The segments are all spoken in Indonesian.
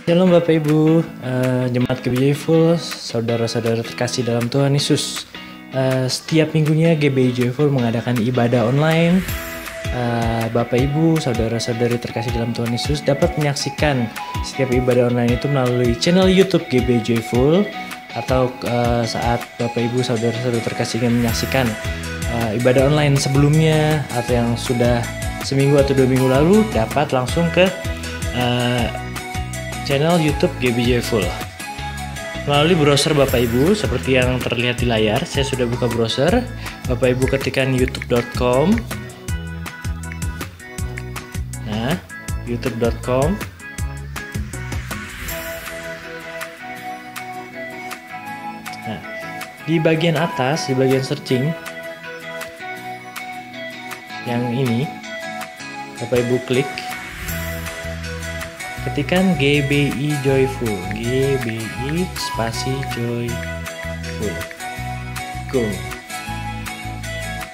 Shalom Bapak Ibu, Jemaat GBI Joyful, saudara-saudara terkasih dalam Tuhan Yesus. Setiap minggunya GBI Joyful mengadakan ibadah online. Bapak Ibu, saudara-saudari terkasih dalam Tuhan Yesus dapat menyaksikan setiap ibadah online itu melalui channel YouTube GBI Joyful, atau saat Bapak Ibu, saudara-saudari terkasih ingin menyaksikan ibadah online sebelumnya atau yang sudah seminggu atau 2 minggu lalu, dapat langsung ke channel YouTube GBI Joyful melalui browser Bapak Ibu seperti yang terlihat di layar. Saya sudah buka browser. Bapak Ibu ketikkan youtube.com. Nah, youtube.com. Nah, di bagian atas, di bagian searching yang ini, Bapak Ibu klik, ketikkan GBI Joyful, GBI spasi Joyful, go.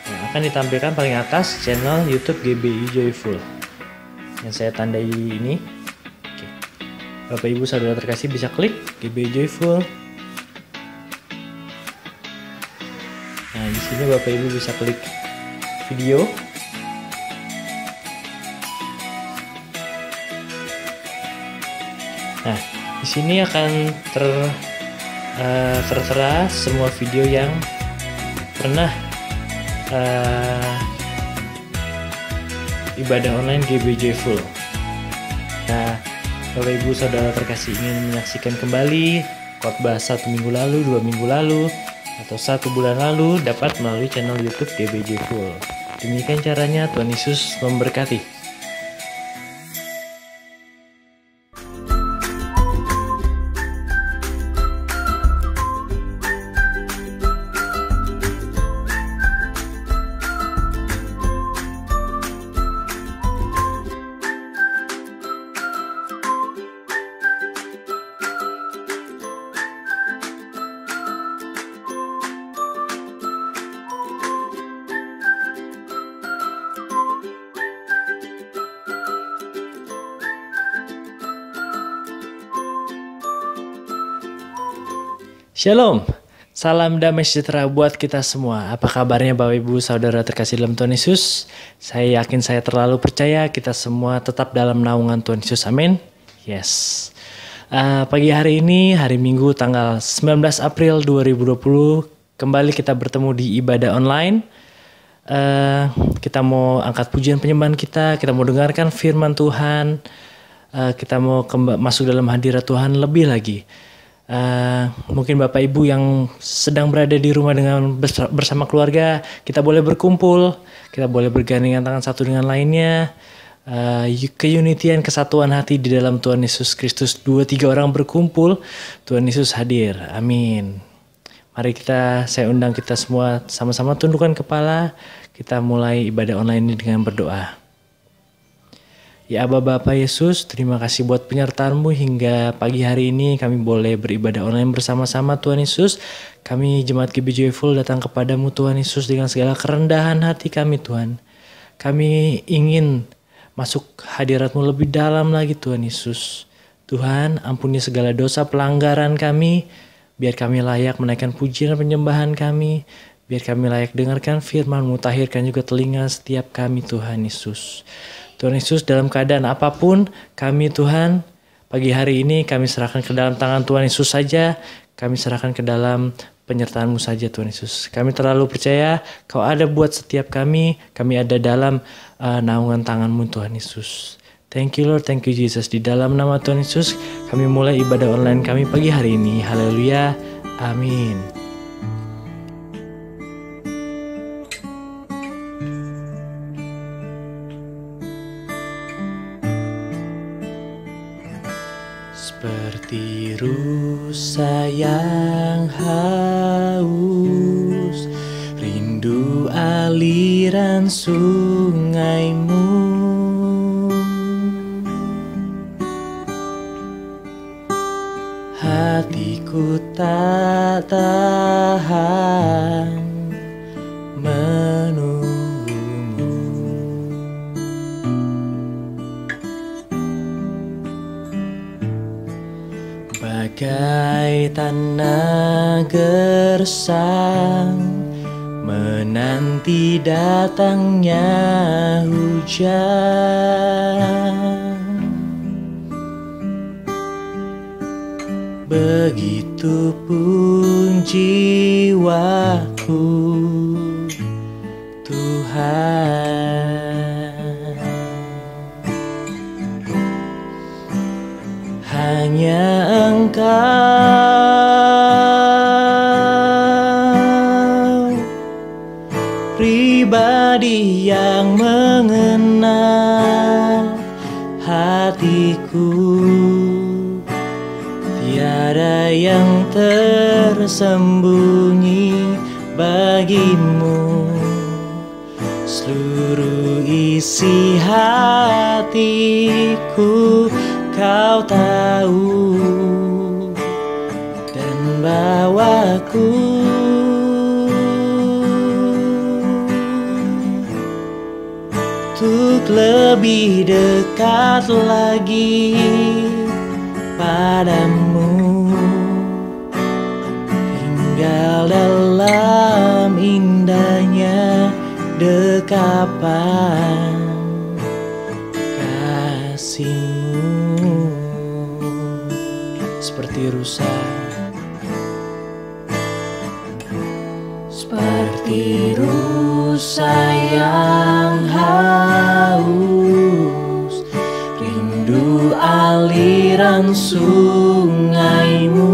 Nah, akan ditampilkan paling atas channel YouTube GBI Joyful yang saya tandai ini. Oke. Bapak Ibu saudara terkasih bisa klik GBI Joyful. Nah, di sini Bapak Ibu bisa klik video. Nah, di sini akan tertera semua video yang pernah ibadah online GBI Joyful. Nah, Bapak Ibu saudara terkasih ingin menyaksikan kembali khotbah 1 minggu lalu, 2 minggu lalu, atau 1 bulan lalu, dapat melalui channel YouTube GBI Joyful. Demikian caranya. Tuhan Yesus memberkati. Shalom, salam damai sejahtera buat kita semua. Apa kabarnya Bapak Ibu saudara terkasih dalam Tuhan Yesus? Saya yakin, saya terlalu percaya kita semua tetap dalam naungan Tuhan Yesus. Amin. Yes. Pagi hari ini, hari Minggu tanggal 19 April 2020, kembali kita bertemu di ibadah online. Kita mau angkat pujian penyembahan kita mau dengarkan firman Tuhan, kita mau masuk dalam hadirat Tuhan lebih lagi. Mungkin Bapak Ibu yang sedang berada di rumah dengan bersama keluarga, kita boleh berkumpul, kita boleh bergandengan tangan satu dengan lainnya. Keunitian, kesatuan hati di dalam Tuhan Yesus Kristus. 2-3 orang berkumpul, Tuhan Yesus hadir. Amin. Mari saya undang kita semua sama-sama tundukkan kepala. Kita mulai ibadah online ini dengan berdoa. Ya Aba Bapa Yesus, terima kasih buat penyertaan-Mu hingga pagi hari ini kami boleh beribadah online bersama-sama Tuhan Yesus. Kami Jemaat GBI Joyful datang kepadamu Tuhan Yesus dengan segala kerendahan hati kami Tuhan. Kami ingin masuk hadirat-Mu lebih dalam lagi Tuhan Yesus. Tuhan, ampuni segala dosa pelanggaran kami, biar kami layak menaikkan pujian dan penyembahan kami. Biar kami layak dengarkan firman-Mu, tahirkan juga telinga setiap kami Tuhan Yesus. Tuhan Yesus, dalam keadaan apapun kami Tuhan, pagi hari ini kami serahkan ke dalam tangan Tuhan Yesus saja. Kami serahkan ke dalam penyertaan-Mu saja Tuhan Yesus. Kami terlalu percaya Kau ada buat setiap kami ada dalam naungan tangan-Mu Tuhan Yesus. Thank you Lord, thank you Jesus. Di dalam nama Tuhan Yesus kami mulai ibadah online kami pagi hari ini. Haleluya, amin. Seperti rusa yang haus, rindu aliran sungai-Mu. Hatiku tak tahan menunggu-Mu. Bagai tanah gersang menanti datangnya hujan, begitupun jiwaku Tuhan. Hanya Engkau pribadi yang mengenal hatiku, tiada yang tersembunyi bagimu. Seluruh isi hatiku Kau tahu, dan bawaku untuk lebih dekat lagi padamu, tinggal dalam indahnya dekapan kasih-Mu. Seperti rusa, seperti rusa yang haus, rindu aliran sungai-Mu.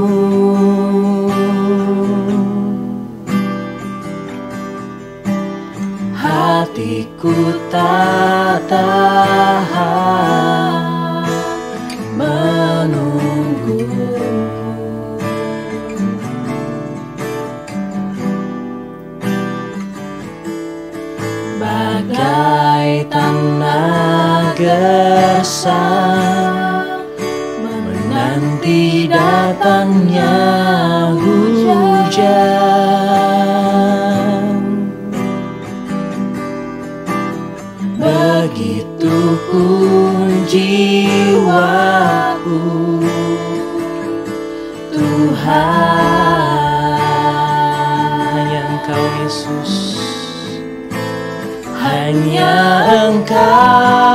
Hatiku tak tahan menunggu, bagai tanah gersang menanti datangnya hujan, begitupun jiwaku Tuhan. Hanya Engkau Yesus, hanya Engkau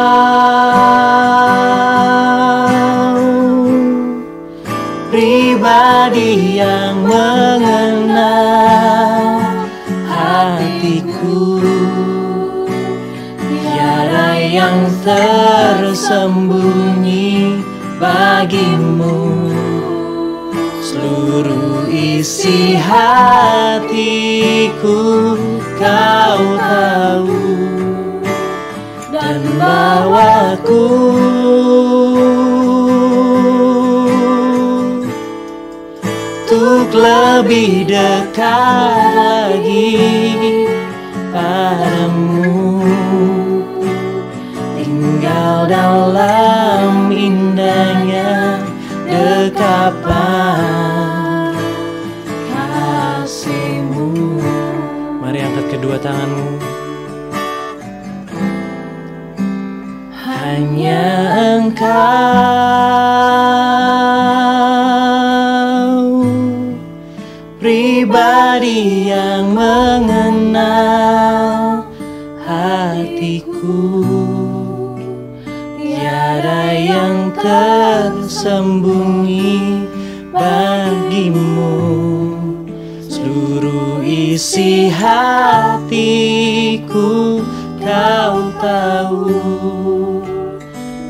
pribadi yang mengenal hatiku, tiada yang tersembunyi bagimu. Seluruh isi hatiku Kau tahu, dan bawaku untuk lebih dekat lagi padamu, tinggal dalam indahnya dekapan kasih-Mu. Mari angkat kedua tanganmu. Hanya Engkau pribadi yang mengenal hatiku, tiada yang tersembunyi bagimu. Seluruh isi hatiku Kau tahu,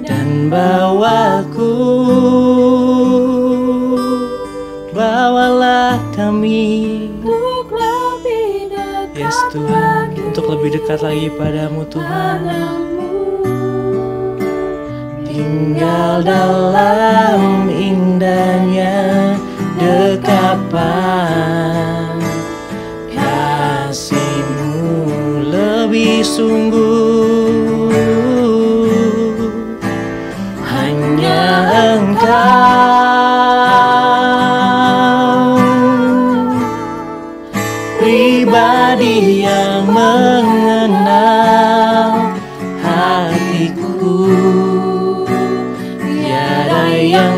dan bawalah kami untuk lebih dekat, yes Tuhan, untuk lebih dekat lagi padamu Tuhan, tinggal dalam indahnya dekapan kasih-Mu lebih sungguh. Hanya Engkau pribadi yang mengenal hatiku, tiada yang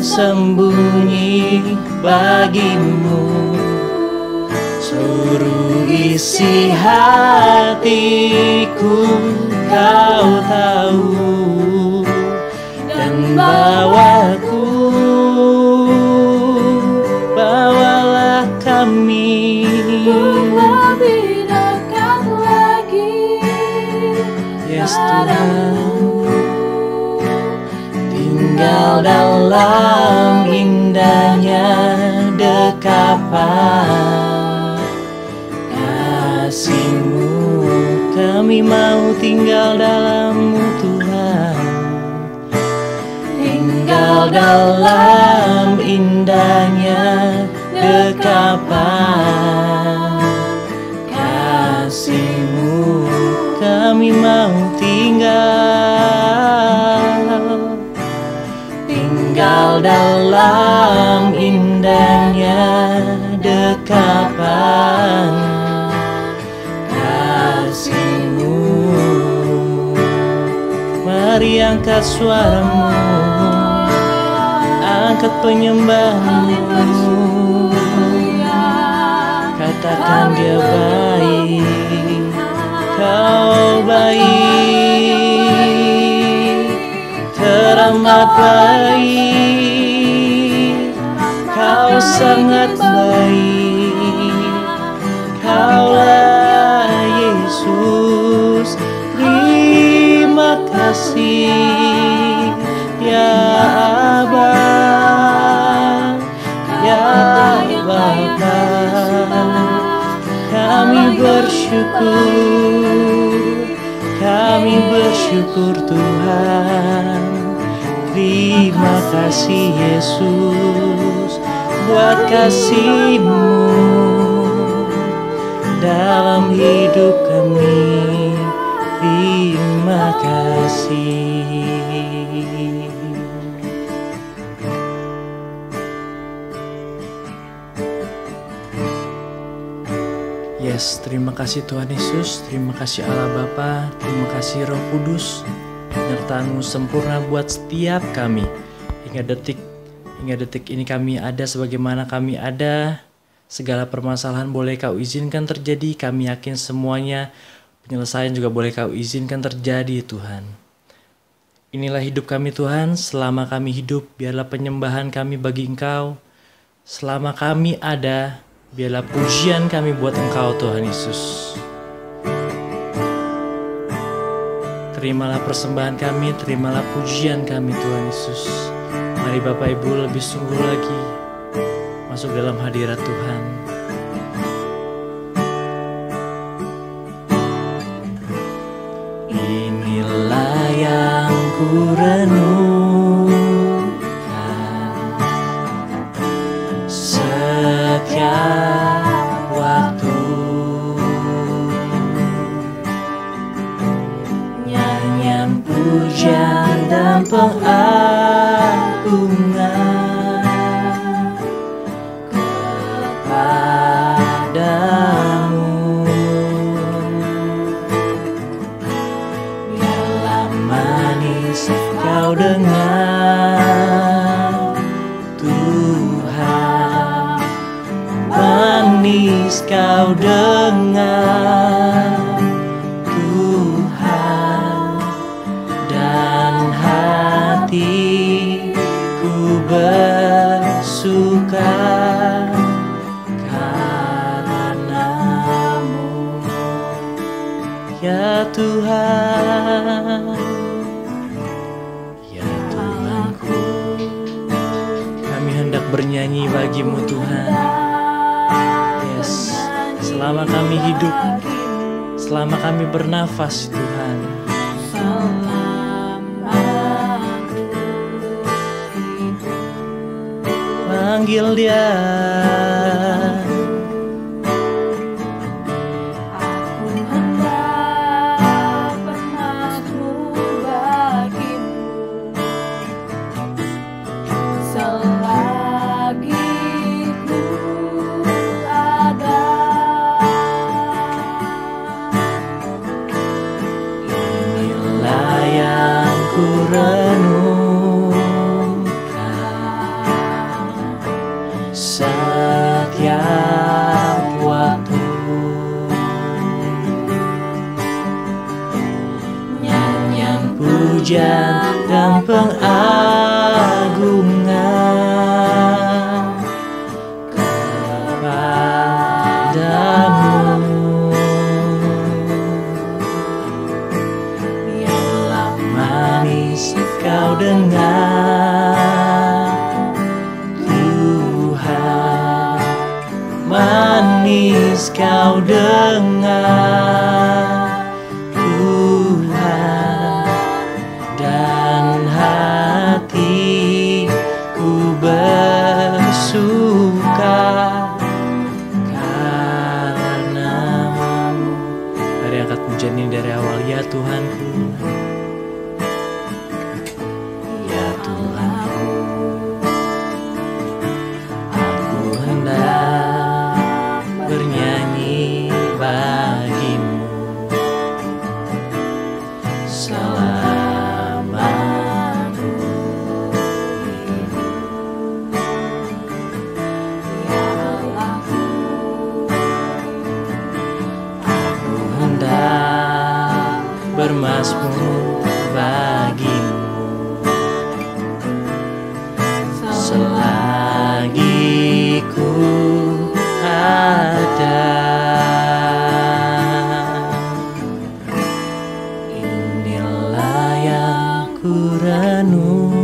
bersembunyi bagimu. Seluruh isi hatiku Kau tahu, dan bawalah kami lebih dekat lagi. Yes Tuhan, tinggal dalam indahnya dekapan kasih-Mu. Kami mau tinggal dalam-Mu Tuhan, tinggal dalam indahnya dekapan kasih-Mu. Kami mau tinggal dalam indahnya dekapan kasih-Mu. Mari angkat suaramu, angkat penyembahmu, katakan Dia baik, Kau baik, teramat baik, Kau sangat baik, Kaulah Yesus. Terima kasih ya Aba, ya Bapa. Kami bersyukur Tuhan. Terima kasih Yesus buat kasih-Mu dalam hidup kami. Terima kasih. Yes, terima kasih Tuhan Yesus, terima kasih Allah Bapa, terima kasih Roh Kudus. Penyertaan-Mu sempurna buat setiap kami. Hingga detik ini kami ada sebagaimana kami ada. Segala permasalahan boleh Kau izinkan terjadi, kami yakin semuanya penyelesaian juga boleh Kau izinkan terjadi Tuhan. Inilah hidup kami Tuhan, selama kami hidup biarlah penyembahan kami bagi Engkau. Selama kami ada, biarlah pujian kami buat Engkau Tuhan Yesus. Terimalah persembahan kami, terimalah pujian kami Tuhan Yesus. Mari Bapak Ibu lebih sungguh lagi masuk dalam hadirat Tuhan. Inilah yang ku renungkan setiap waktu, nyanyian pujian dan pengagungan kepadamu. Biarlah manis Kau dengar Tuhan, manis Kau dengar Tuhan, dan hatiku bersuka karena-Mu ya Tuhan, ya Tuhanku. Kami hendak bernyanyi bagi-Mu Tuhan. Yes, selama kami hidup, selama kami bernafas Tuhan, panggil Dia. Aku hendak bermasmur bagi-Mu selagi ku ada. Inilah yang ku renungkan pujian dan pengagungan kepadamu. Biarlah manis kau dengar, Tuhan, manis kau dengar, Tuhan, dan hatiku bersuka karenamu. Mari angkat pujian ini dari awal. Ya Tuhanku, ya Tuhanku, aku hendak bernyanyi bagimu selama aku hendak bermazmur bagimu selagi ku ada. Inilah yang ku renungkan.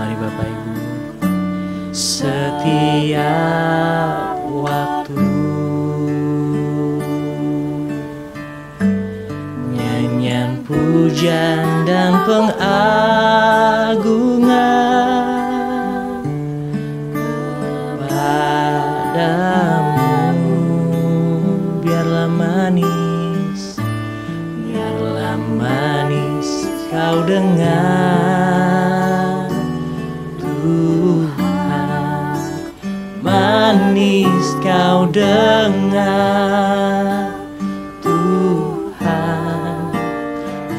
Mari Bapak Ibu, setiap waktu nyanyian pujian dan pengagungan padamu. Biarlah manis, biarlah manis kau dengar, Tuhan, manis kau dengar, Tuhan,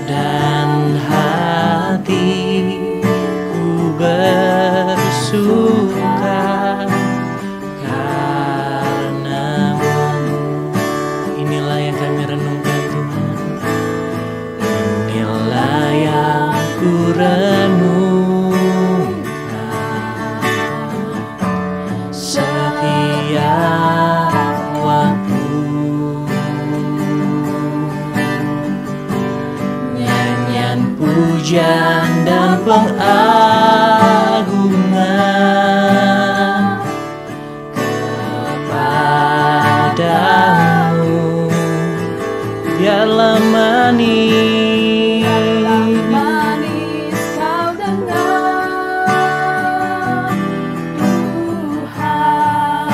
dan hatiku bersuka karenamu. Inilah yang kami renungkan, Tuhan. Inilah yang ku renungkan setiap waktu. Nyanyian pujian dan pengagungan kepadamu. Biarlah manis, manis kau dengar, Tuhan,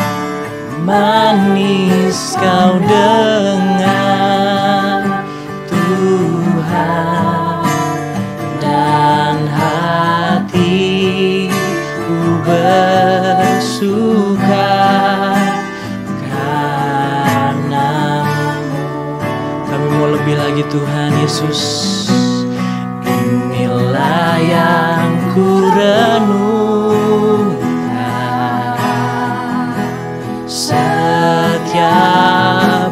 manis kau dengar, Tuhan, dan hatiku bersuka karenamu. Kami mau lebih lagi, Tuhan Yesus. Inilah yang ku renungkan setiap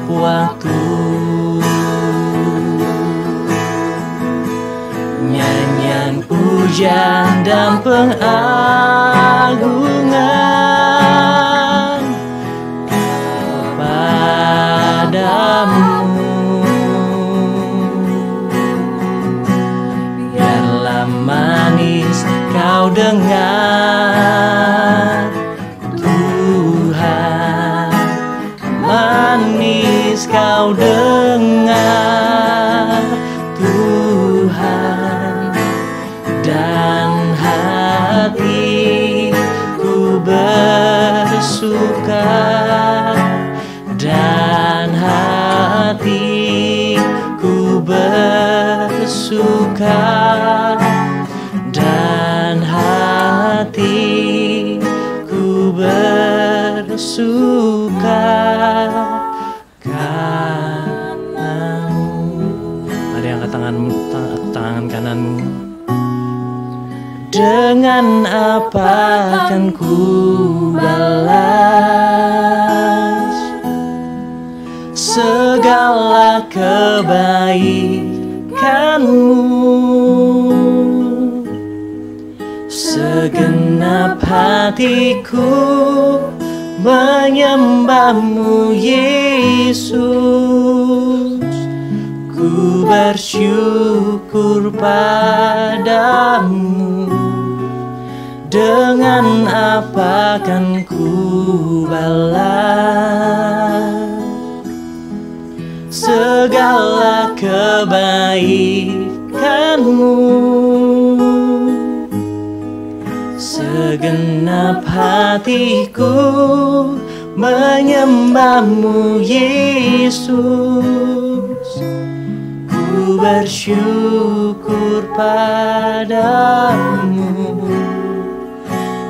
waktu. Nyanyian pujian dan pengagungan kepadamu. Biarlah manis kau dengar, Tuhan, manis kau dengar, Tuhan, dan hatiku bersuka, dan hatiku bersuka, dan hatiku bersuka karenamu. Mari angkat tangan kananmu. Dengan apa akan ku balas segala kebaikan Segenap hatiku menyembah-Mu Yesus. Ku bersyukur padamu. Dengan apa kan ku balas segala kebaikan-Mu? Segenap hatiku menyembah-Mu Yesus. Ku bersyukur padamu.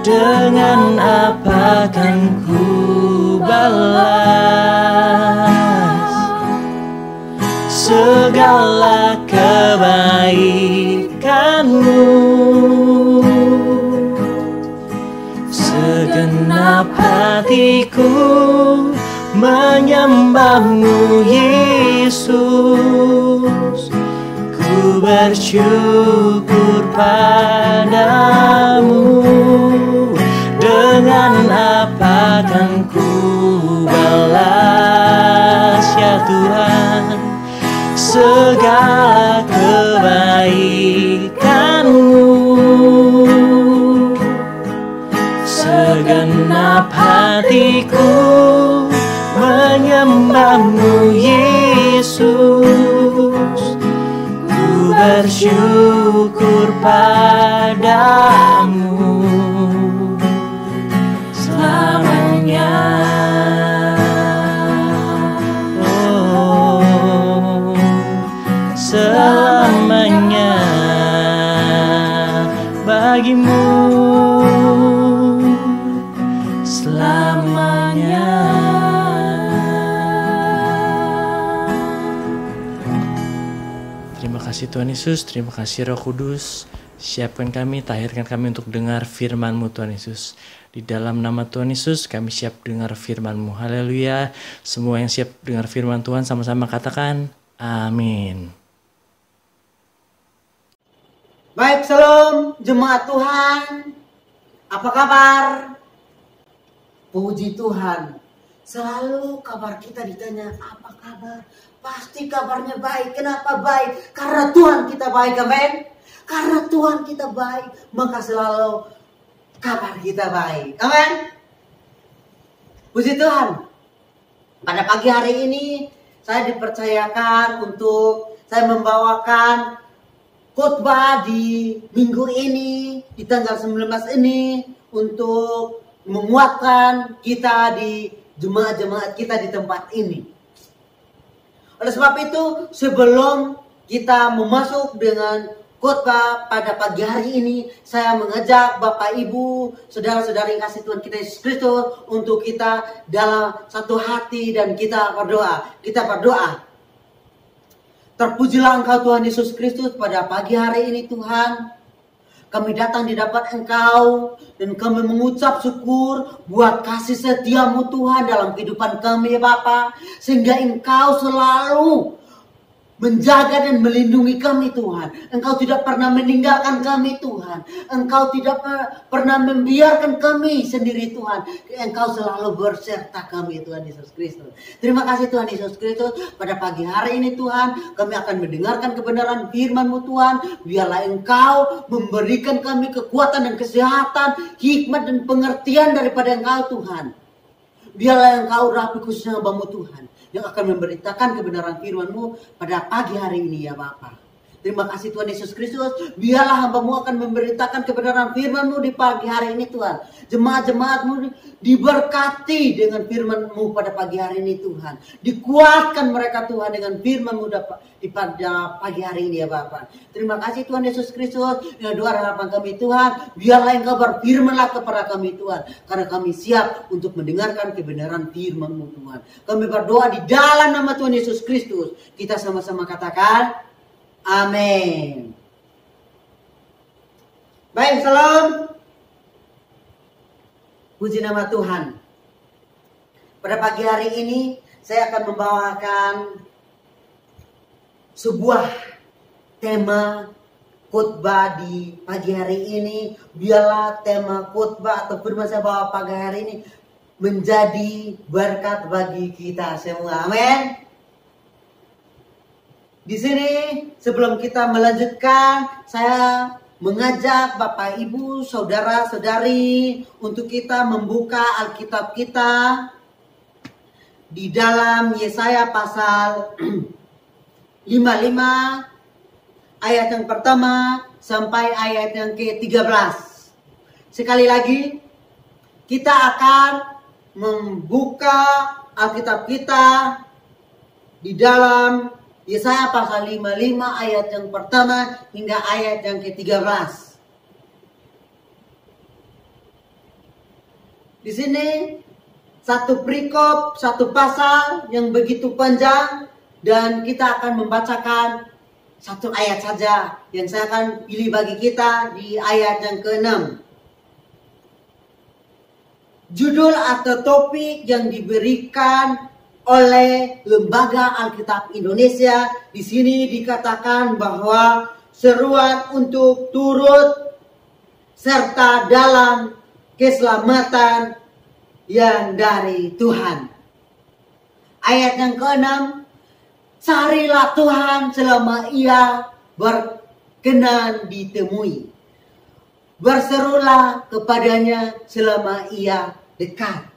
Dengan apa kan ku balas segala kebaikan-Mu? Segenap hatiku menyembah-Mu Yesus. Ku bersyukur padamu. Dengan apa kan ku balas ya Tuhan segala kebaikan-Mu? Segenap hatiku menyembah-Mu Yesus. Ku bersyukur padamu selamanya. Oh, selamanya bagimu. Selamanya. Terima kasih Tuhan Yesus, terima kasih Roh Kudus. Siapkan kami, tahirkan kami untuk dengar firman-Mu Tuhan Yesus. Di dalam nama Tuhan Yesus kami siap dengar firman-Mu. Haleluya. Semua yang siap dengar firman Tuhan sama-sama katakan amin. Baik, shalom jemaat Tuhan. Apa kabar? Puji Tuhan. Selalu kabar kita ditanya apa kabar? Pasti kabarnya baik. Kenapa baik? Karena Tuhan kita baik, amin. Karena Tuhan kita baik, maka selalu kabar kita baik, amin. Puji Tuhan. Pada pagi hari ini saya dipercayakan untuk saya membawakan khotbah di minggu ini, di tanggal 19 ini, untuk menguatkan kita di jemaat-jemaat kita di tempat ini. Oleh sebab itu, sebelum kita memasuk dengan khotbah pada pagi hari ini, saya mengajak Bapak Ibu, saudara-saudari yang kasih Tuhan kita Yesus Kristus, untuk kita dalam satu hati dan kita berdoa. Kita berdoa. Terpujilah Engkau Tuhan Yesus Kristus pada pagi hari ini Tuhan. Kami datang di hadapan Engkau dan kami mengucap syukur buat kasih setia-Mu Tuhan dalam kehidupan kami ya Bapa. Sehingga Engkau selalu menjaga dan melindungi kami Tuhan. Engkau tidak pernah meninggalkan kami Tuhan. Engkau tidak pernah membiarkan kami sendiri Tuhan. Engkau selalu berserta kami Tuhan Yesus Kristus. Terima kasih Tuhan Yesus Kristus. Pada pagi hari ini Tuhan, kami akan mendengarkan kebenaran firman-Mu Tuhan. Biarlah Engkau memberikan kami kekuatan dan kesehatan, hikmat dan pengertian daripada Engkau Tuhan. Biarlah Engkau rapi khususnya hamba-Mu Tuhan, yang akan memberitakan kebenaran firman-Mu pada pagi hari ini ya Bapa. Terima kasih Tuhan Yesus Kristus. Biarlah hamba-Mu akan memberitakan kebenaran firman-Mu di pagi hari ini Tuhan. Jemaat-jemaat-Mu diberkati dengan firman-Mu pada pagi hari ini Tuhan. Dikuatkan mereka Tuhan dengan firman-Mu di pada pagi hari ini ya Bapa. Terima kasih Tuhan Yesus Kristus. Dengan doa harapan kami Tuhan, biarlah Engkau berfirmanlah kepada kami Tuhan. Karena kami siap untuk mendengarkan kebenaran firman-Mu Tuhan. Kami berdoa di dalam nama Tuhan Yesus Kristus. Kita sama-sama katakan amin. Baik, salam. Puji nama Tuhan. Pada pagi hari ini saya akan membawakan sebuah tema khotbah di pagi hari ini. Biarlah tema khotbah atau firman saya bawa pagi hari ini menjadi berkat bagi kita semua. Amin. Di sini sebelum kita melanjutkan, saya mengajak Bapak, Ibu, Saudara-saudari untuk kita membuka Alkitab kita di dalam Yesaya pasal 55 ayat yang pertama sampai ayat yang ke-13. Sekali lagi kita akan membuka Alkitab kita di dalam Yesaya pasal 55 ayat yang pertama hingga ayat yang ke-13. Di sini satu perikop, satu pasal yang begitu panjang, dan kita akan membacakan satu ayat saja yang saya akan pilih bagi kita di ayat yang ke-6. Judul atau topik yang diberikan oleh Lembaga Alkitab Indonesia di sini dikatakan bahwa seruan untuk turut serta dalam keselamatan yang dari Tuhan. Ayat yang ke-6, carilah Tuhan selama ia berkenan ditemui. Berserulah kepadanya selama ia dekat.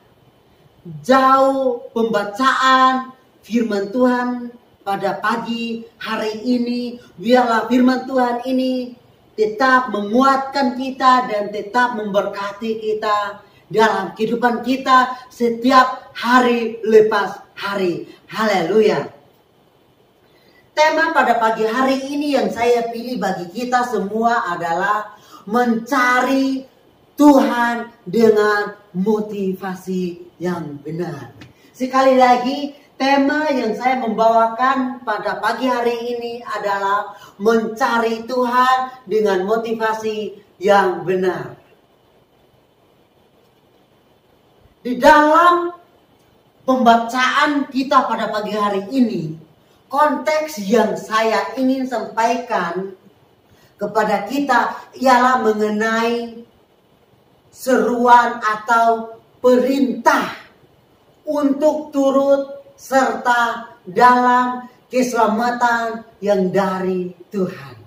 Jauh pembacaan firman Tuhan pada pagi hari ini. Biarlah firman Tuhan ini tetap menguatkan kita dan tetap memberkati kita dalam kehidupan kita setiap hari lepas hari. Haleluya. Tema pada pagi hari ini yang saya pilih bagi kita semua adalah mencari Tuhan dengan motivasi yang benar. Sekali lagi, tema yang saya membawakan pada pagi hari ini adalah mencari Tuhan dengan motivasi yang benar. Di dalam pembacaan kita pada pagi hari ini, konteks yang saya ingin sampaikan kepada kita ialah mengenai seruan atau perintah untuk turut serta dalam keselamatan yang dari Tuhan.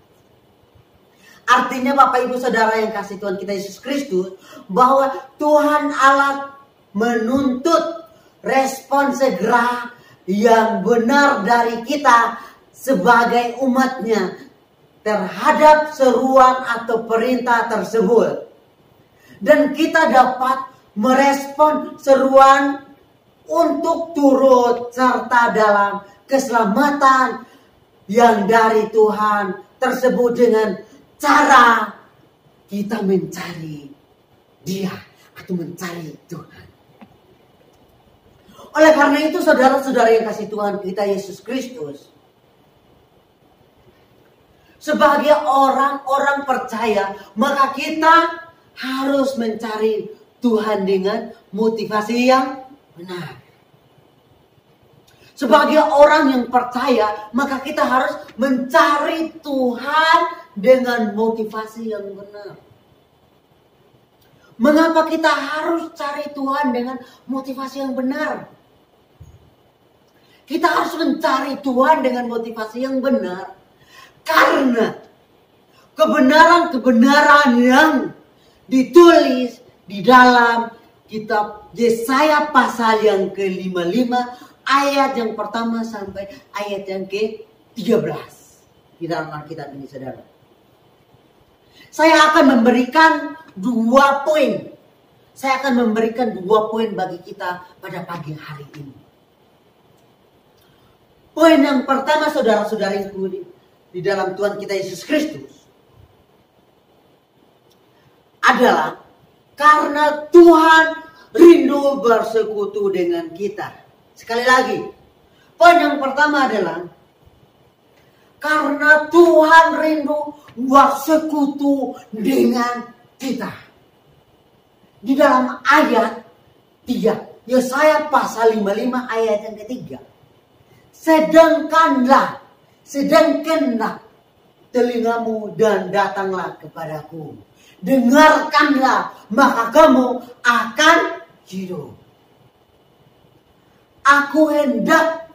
Artinya Bapak Ibu Saudara yang kasih Tuhan kita Yesus Kristus, bahwa Tuhan Allah menuntut respon segera yang benar dari kita sebagai umatnya terhadap seruan atau perintah tersebut. Dan kita dapat merespon seruan untuk turut serta dalam keselamatan yang dari Tuhan tersebut dengan cara kita mencari Dia atau mencari Tuhan. Oleh karena itu saudara-saudara yang kasih Tuhan kita Yesus Kristus, sebagai orang-orang percaya, maka kita harus mencari Tuhan dengan motivasi yang benar. Sebagai orang yang percaya, maka kita harus mencari Tuhan dengan motivasi yang benar. Mengapa kita harus cari Tuhan dengan motivasi yang benar? Kita harus mencari Tuhan dengan motivasi yang benar karena kebenaran-kebenaran yang ditulis di dalam kitab Yesaya pasal yang ke-55 ayat yang pertama sampai ayat yang ke-13 di dalam Alkitab ini, saudara. Saya akan memberikan 2 poin. Saya akan memberikan 2 poin bagi kita pada pagi hari ini. Poin yang pertama, saudara-saudariku di dalam Tuhan kita Yesus Kristus, adalah karena Tuhan rindu bersekutu dengan kita. Sekali lagi, poin yang pertama adalah karena Tuhan rindu bersekutu dengan kita. Di dalam ayat 3, Yesaya pasal 55 ayat yang ketiga. Sedangkanlah telingamu dan datanglah kepadaku. Dengarkanlah, maka kamu akan hidup. Aku hendak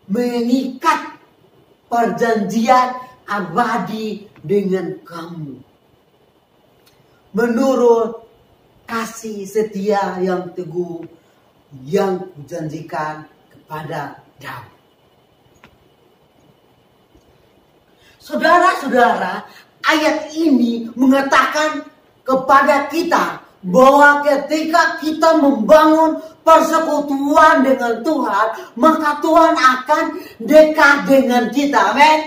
mengikat perjanjian abadi dengan kamu. Menurut kasih setia yang teguh yang kujanjikan kepada Daud. Saudara-saudara, ayat ini mengatakan kepada kita bahwa ketika kita membangun persekutuan dengan Tuhan, maka Tuhan akan dekat dengan kita. Amin.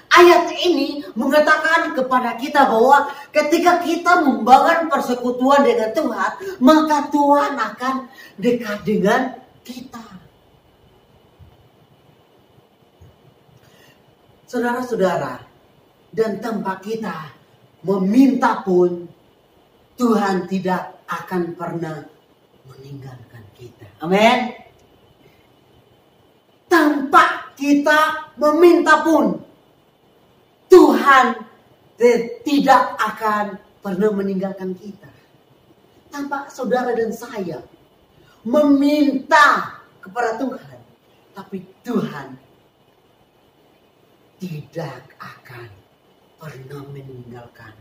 Ayat ini mengatakan kepada kita bahwa ketika kita membangun persekutuan dengan Tuhan, maka Tuhan akan dekat dengan kita. Saudara-saudara, dan tanpa kita meminta pun, Tuhan tidak akan pernah meninggalkan kita. Amin. Tanpa kita meminta pun, Tuhan tidak akan pernah meninggalkan kita. Tanpa saudara dan saya meminta kepada Tuhan, tapi Tuhan tidak akan pernah meninggalkan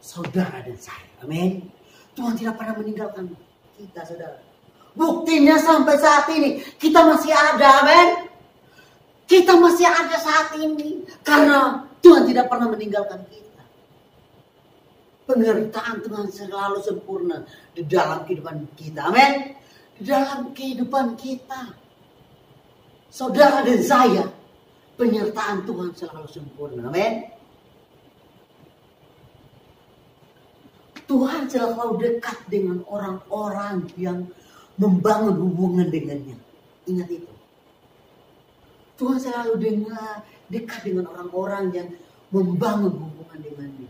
saudara dan saya. Amin. Tuhan tidak pernah meninggalkan kita, saudara. Buktinya sampai saat ini kita masih ada. Amin. Kita masih ada saat ini karena Tuhan tidak pernah meninggalkan kita. Penyertaan Tuhan selalu sempurna di dalam kehidupan kita. Amin. Di dalam kehidupan kita, saudara dan saya, penyertaan Tuhan selalu sempurna. Amin. Tuhan selalu dekat dengan orang-orang yang membangun hubungan dengannya. Ingat itu. Tuhan selalu dekat dengan orang-orang yang membangun hubungan dengannya.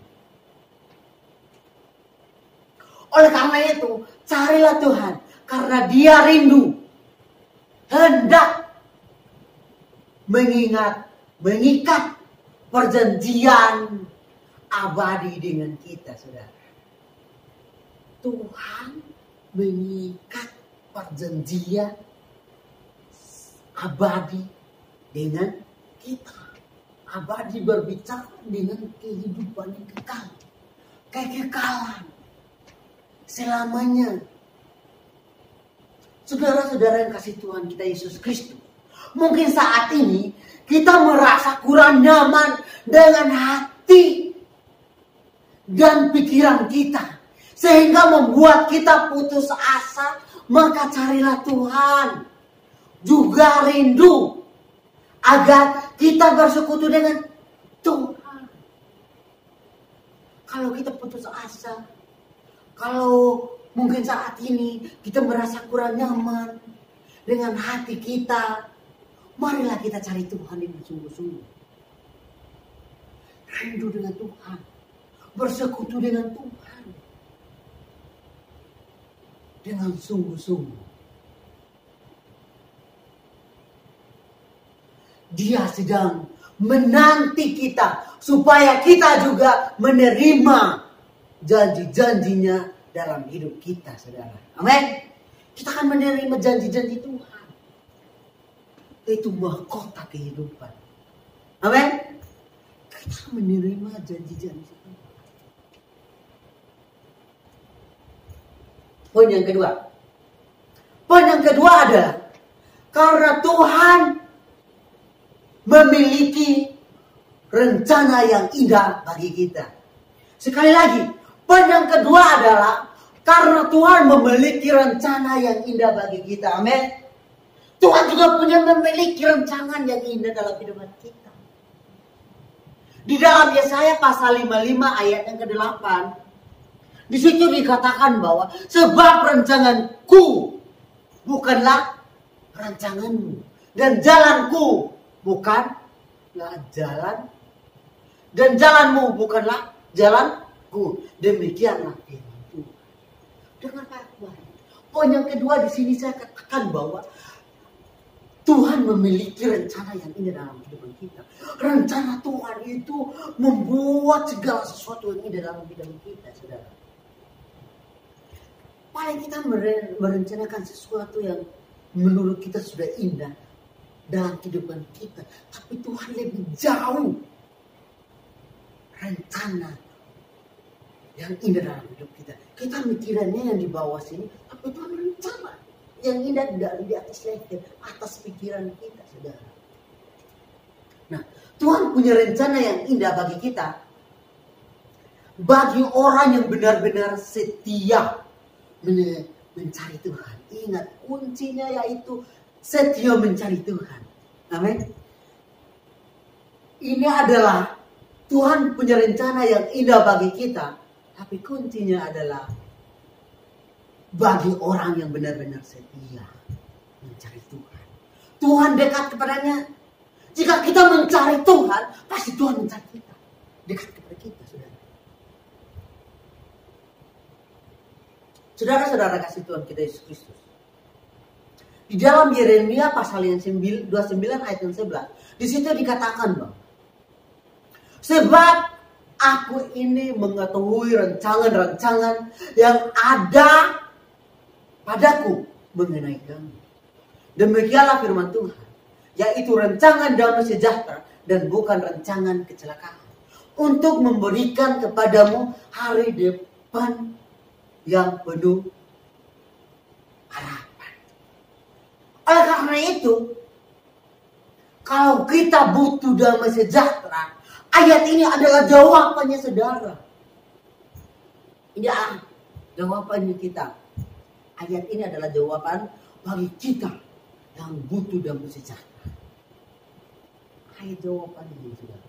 Oleh karena itu, carilah Tuhan. Karena Dia rindu, hendak mengikat perjanjian abadi dengan kita, saudara. Tuhan mengikat perjanjian abadi dengan kita. Abadi berbicara dengan kehidupan yang kekal, kekekalan selamanya. Saudara-saudara yang kasih Tuhan kita Yesus Kristus, mungkin saat ini kita merasa kurang nyaman dengan hati dan pikiran kita, sehingga membuat kita putus asa. Maka carilah Tuhan. Juga rindu agar kita bersekutu dengan Tuhan. Kalau kita putus asa, kalau mungkin saat ini kita merasa kurang nyaman dengan hati kita, marilah kita cari Tuhan dengan sungguh-sungguh. Rindu dengan Tuhan, bersekutu dengan Tuhan dengan sungguh-sungguh. Dia sedang menanti kita supaya kita juga menerima janji-janjinya dalam hidup kita, saudara. Amin. Kita akan menerima janji-janji Tuhan. Itu mahkota kehidupan. Amin. Kita akan menerima janji-janji Tuhan. Poin yang kedua. Poin yang kedua adalah karena Tuhan memiliki rencana yang indah bagi kita. Sekali lagi, poin yang kedua adalah karena Tuhan memiliki rencana yang indah bagi kita. Amin. Tuhan juga memiliki rencana yang indah dalam kehidupan kita. Di dalam Yesaya pasal 55 ayat yang ke-8, di situ dikatakan bahwa sebab rancanganku bukanlah rancanganmu, dan jalanku bukanlah jalan, dan jalanmu bukanlah jalanku. Demikianlah firman Tuhan. Dengar baik-baik. Poin yang kedua di sini saya katakan bahwa Tuhan memiliki rencana yang indah dalam kehidupan kita. Rencana Tuhan itu membuat segala sesuatu yang indah dalam kehidupan kita, saudara. Paling kita merencanakan sesuatu yang menurut kita sudah indah dalam kehidupan kita. Tapi Tuhan lebih jauh rencana yang indah dalam hidup kita. Kita mikirannya yang di bawah sini, tapi Tuhan rencana yang indah di atas leher, atas pikiran kita, saudara. Nah, Tuhan punya rencana yang indah bagi kita. Bagi orang yang benar-benar setia mencari Tuhan. Ingat, kuncinya yaitu setia mencari Tuhan. Amin. Ini adalah Tuhan punya rencana yang indah bagi kita. Tapi kuncinya adalah bagi orang yang benar-benar setia mencari Tuhan. Tuhan dekat kepadanya. Jika kita mencari Tuhan, pasti Tuhan mencari kita. Dekat kepada kita, saudara. Saudara-saudara kasih Tuhan kita Yesus Kristus. Di dalam Yeremia pasal yang 29 ayat yang 11. Di situ dikatakan bahwa sebab aku ini mengetahui rancangan-rancangan yang ada padaku mengenai kamu. Demikianlah firman Tuhan, yaitu rancangan damai sejahtera dan bukan rancangan kecelakaan, untuk memberikan kepadamu hari depan yang penuh harapan. Oleh karena itu, kalau kita butuh damai sejahtera, ayat ini adalah jawabannya, saudara. Ini adalah jawabannya kita. Ayat ini adalah jawaban bagi kita yang butuh damai sejahtera. Ayat jawabannya, saudara.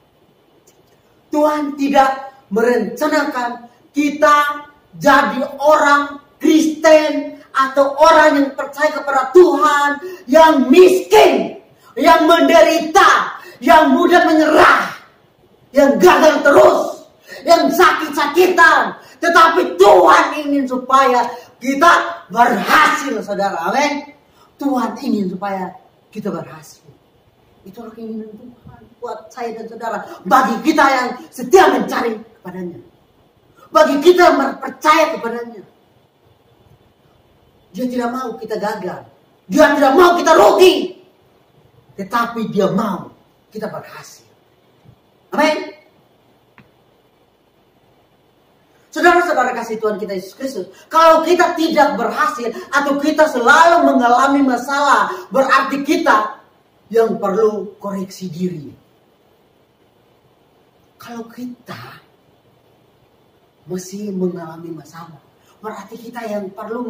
Tuhan tidak merencanakan kita jadi orang Kristen atau orang yang percaya kepada Tuhan yang miskin, yang menderita, yang mudah menyerah, yang gagal terus, yang sakit-sakitan. Tetapi Tuhan ingin supaya kita berhasil, saudara. Amin. Tuhan ingin supaya kita berhasil. Itulah keinginan Tuhan buat saya dan saudara. Bagi kita yang setia mencari kepadanya. Bagi kita yang percaya kepadanya. Dia tidak mau kita gagal. Dia tidak mau kita rugi. Tetapi dia mau kita berhasil. Amin. Saudara-saudara kasih Tuhan kita Yesus Kristus, kalau kita tidak berhasil atau kita selalu mengalami masalah, berarti kita yang perlu koreksi diri. Kalau kita masih mengalami masalah, berarti kita yang perlu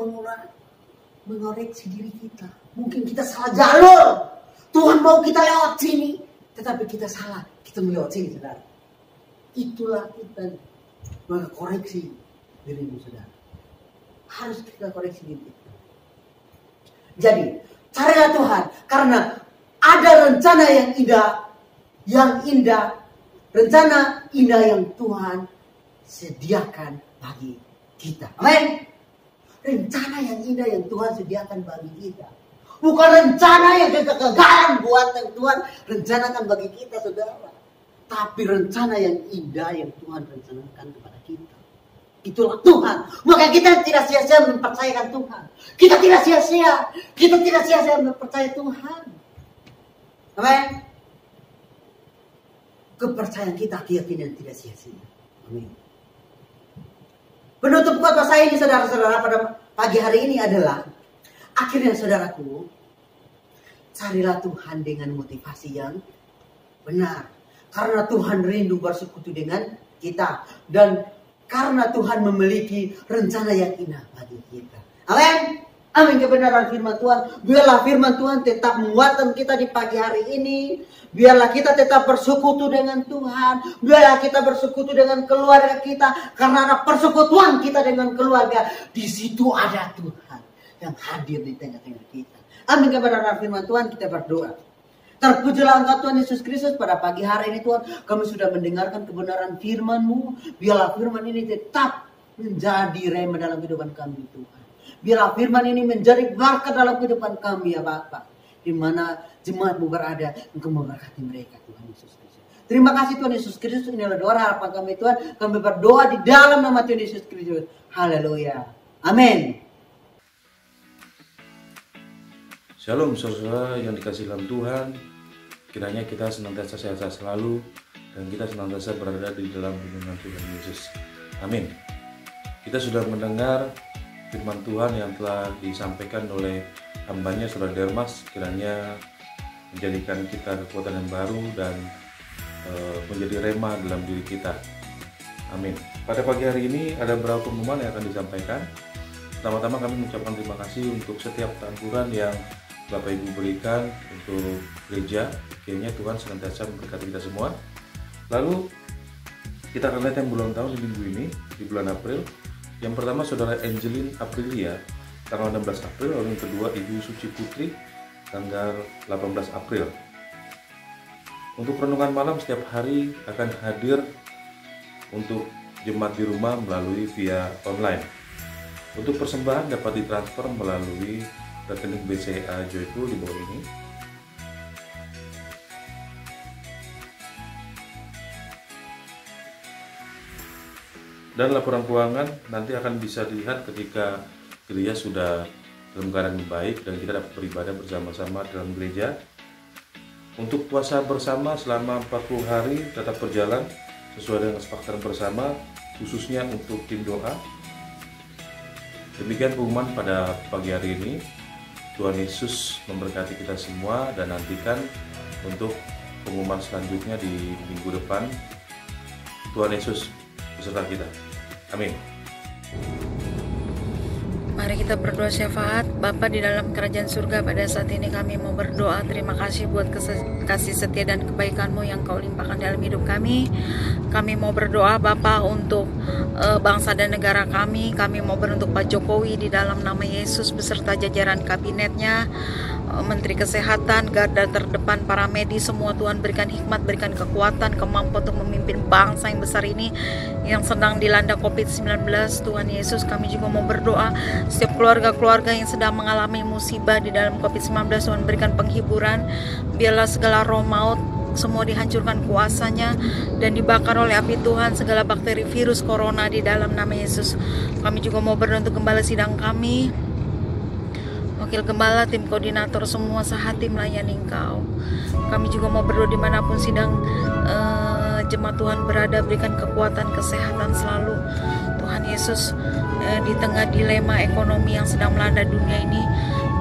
mengoreksi diri kita. Mungkin kita salah jalur. Tuhan mau kita lewat sini, tetapi kita salah. Kita melewat sini, saudara. Itulah kita. Maka koreksi dirimu, saudara. Harus kita koreksi diri kita. Jadi, carilah Tuhan. Karena ada rencana yang indah. Rencana indah yang Tuhan sediakan bagi kita. Amin. Rencana yang indah yang Tuhan sediakan bagi kita. Bukan rencana yang kegagalan buatan Tuhan rencanakan bagi kita, saudara. Tapi rencana yang indah yang Tuhan rencanakan kepada kita. Itulah Tuhan. Maka kita tidak sia-sia mempercayakan Tuhan. Kita tidak sia-sia mempercayai Tuhan. Amin. Kepercayaan kita, keyakinan tidak sia-sia. Amin. Penutup khotbah saya ini, saudara-saudara, pada pagi hari ini adalah akhirnya, saudaraku, carilah Tuhan dengan motivasi yang benar. Karena Tuhan rindu bersekutu dengan kita. Dan karena Tuhan memiliki rencana yang indah bagi kita. Amin. Amin kebenaran firman Tuhan. Biarlah firman Tuhan tetap menguatkan kita di pagi hari ini. Biarlah kita tetap bersekutu dengan Tuhan. Biarlah kita bersekutu dengan keluarga kita. Karena ada persekutuan kita dengan keluarga. Di situ ada Tuhan yang hadir di tengah-tengah kita. Amin kebenaran firman Tuhan. Kita berdoa. Terpujilah Engkau Tuhan Yesus Kristus, pada pagi hari ini Tuhan, kami sudah mendengarkan kebenaran firman-Mu. Biarlah firman ini tetap menjadi rema dalam kehidupan kami Tuhan. Biarlah firman ini menjadi berkat dalam kehidupan kami ya Bapa. di mana jemaatmu berada. Engkau memberkati mereka, Tuhan Yesus Kristus. Terima kasih Tuhan Yesus Kristus. Inilah doa harapan kami Tuhan. Kami berdoa di dalam nama Tuhan Yesus Kristus. Haleluya. Amin. Shalom saudara yang dikasihi dalam Tuhan. Kiranya kita senantiasa sehat selalu dan kita senantiasa berada di dalam lindungan Tuhan Yesus. Amin. Kita sudah mendengar firman Tuhan yang telah disampaikan oleh hambanya Saudara Dermas. Kiranya menjadikan kita kekuatan yang baru dan menjadi rema dalam diri kita. Amin. Pada pagi hari ini ada beberapa pengumuman yang akan disampaikan. Pertama-tama kami mengucapkan terima kasih untuk setiap tanturan yang Bapak Ibu berikan untuk gereja. Kiranya Tuhan senantiasa memberkati kita semua. Lalu kita akan lihat yang berulang tahun di minggu ini, di bulan April. Yang pertama Saudara Angelin Aprilia, tanggal 16 April. Lalu yang kedua Ibu Suci Putri, tanggal 18 April. Untuk renungan malam setiap hari akan hadir untuk jemaat di rumah melalui via online. Untuk persembahan dapat ditransfer melalui rekening BCA Joyful di bawah ini. Dan laporan keuangan nanti akan bisa dilihat ketika gereja sudah dalam keadaan baik dan kita dapat beribadah bersama-sama dalam gereja. Untuk puasa bersama selama 40 hari tetap berjalan sesuai dengan kesepakatan bersama, khususnya untuk tim doa. Demikian pengumuman pada pagi hari ini. Tuhan Yesus memberkati kita semua dan nantikan untuk pengumuman selanjutnya di minggu depan. Tuhan Yesus beserta kita. Amin. Mari kita berdoa syafaat. Bapa di dalam kerajaan surga, pada saat ini kami mau berdoa. Terima kasih buat kasih setia dan kebaikan-Mu yang Kau limpahkan dalam hidup kami. Kami mau berdoa Bapa untuk bangsa dan negara kami. Kami mau berdoa untuk Pak Jokowi di dalam nama Yesus beserta jajaran kabinetnya, Menteri Kesehatan, garda terdepan, para medis, semua Tuhan berikan hikmat, berikan kekuatan, kemampuan untuk memimpin bangsa yang besar ini yang sedang dilanda COVID-19. Tuhan Yesus, kami juga mau berdoa setiap keluarga-keluarga yang sedang mengalami musibah di dalam COVID-19. Tuhan berikan penghiburan, biarlah segala roh maut semua dihancurkan kuasanya dan dibakar oleh api Tuhan, segala bakteri virus corona di dalam nama Yesus. Kami juga mau berdoa untuk gembala sidang kami, wakil gembala, tim koordinator, semua sehati melayani Engkau. Kami juga mau berdoa dimanapun sidang jemaat Tuhan berada, berikan kekuatan, kesehatan selalu Tuhan Yesus. Di tengah dilema ekonomi yang sedang melanda dunia ini,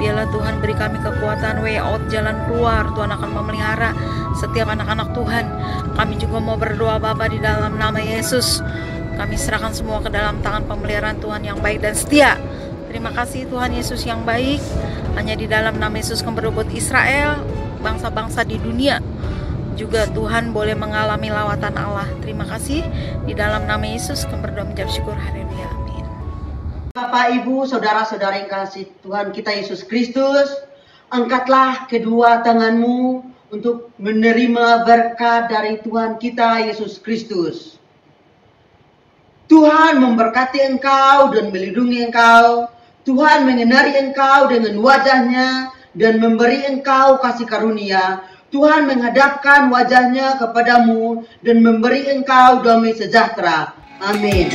biarlah Tuhan beri kami kekuatan, way out, jalan keluar. Tuhan akan memelihara setiap anak-anak Tuhan. Kami juga mau berdoa Bapa di dalam nama Yesus. Kami serahkan semua ke dalam tangan pemeliharaan Tuhan yang baik dan setia. Terima kasih Tuhan Yesus yang baik. Hanya di dalam nama Yesus kami berdoa buat Israel, bangsa-bangsa di dunia juga Tuhan boleh mengalami lawatan Allah. Terima kasih di dalam nama Yesus kami berdoa menjawab syukur. Haleluya. Amin. Bapak, Ibu, saudara-saudara yang kasih Tuhan kita Yesus Kristus, angkatlah kedua tanganmu untuk menerima berkat dari Tuhan kita Yesus Kristus. Tuhan memberkati engkau dan melindungi engkau. Tuhan mengenari engkau dengan wajahnya dan memberi engkau kasih karunia. Tuhan menghadapkan wajahnya kepadamu dan memberi engkau damai sejahtera. Amin.